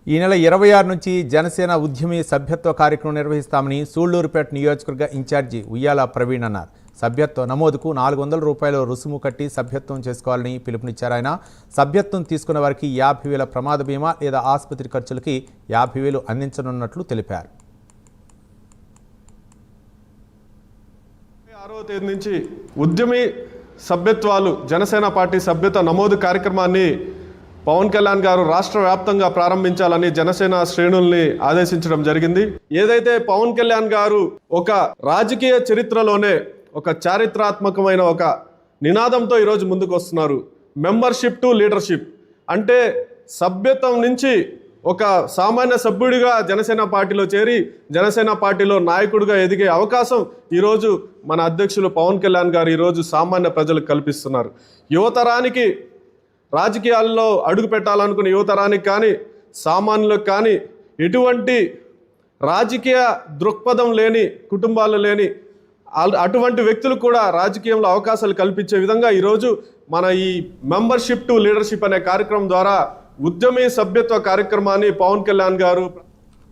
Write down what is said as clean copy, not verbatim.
ఈ నెల 26 నుంచి జనసేన ఉద్యమి సభ్యత్వ కార్యక్రమం నిర్వహిస్తామని సూళ్లూరుపేట నియోజకవర్గ ఇన్ఛార్జి ఉయ్యాల ప్రవీణ్ అన్నారు. సభ్యత్వ నమోదుకు 400 రూపాయల రుసుము కట్టి సభ్యత్వం చేసుకోవాలని పిలుపునిచ్చారు. ఆయన సభ్యత్వం తీసుకున్న వారికి 50,000 ప్రమాద బీమా లేదా ఆసుపత్రి ఖర్చులకి 50,000 అందించనున్నట్లు తెలిపారు. 6వ తేదీ నుంచి ఉద్యమి సభ్యత్వాలు జనసేన పార్టీ సభ్యత నమోదు కార్యక్రమాన్ని పవన్ కళ్యాణ్ గారు రాష్ట్ర వ్యాప్తంగా ప్రారంభించాలని జనసేన శ్రేణుల్ని ఆదేశించడం జరిగింది. ఏదైతే పవన్ కళ్యాణ్ గారు ఒక రాజకీయ చరిత్రలోనే ఒక చారిత్రాత్మకమైన ఒక నినాదంతో ఈరోజు ముందుకు వస్తున్నారు. మెంబర్షిప్ టు లీడర్షిప్ అంటే సభ్యత్వం నుంచి ఒక సామాన్య సభ్యుడిగా జనసేన పార్టీలో చేరి జనసేన పార్టీలో నాయకుడిగా ఎదిగే అవకాశం ఈరోజు మన అధ్యక్షులు పవన్ కళ్యాణ్ గారు ఈరోజు సామాన్య ప్రజలకు కల్పిస్తున్నారు. యువతరానికి రాజకీయాల్లో అడుగు పెట్టాలనుకునే యువతరానికి కానీ సామాన్యులకు కానీ ఎటువంటి రాజకీయ దృక్పథం లేని కుటుంబాలు లేని అటువంటి వ్యక్తులు కూడా రాజకీయంలో అవకాశాలు కల్పించే విధంగా ఈరోజు మన ఈ మెంబర్షిప్ టు లీడర్షిప్ అనే కార్యక్రమం ద్వారా ఉద్యమి సభ్యత్వ కార్యక్రమాన్ని పవన్ కళ్యాణ్ గారు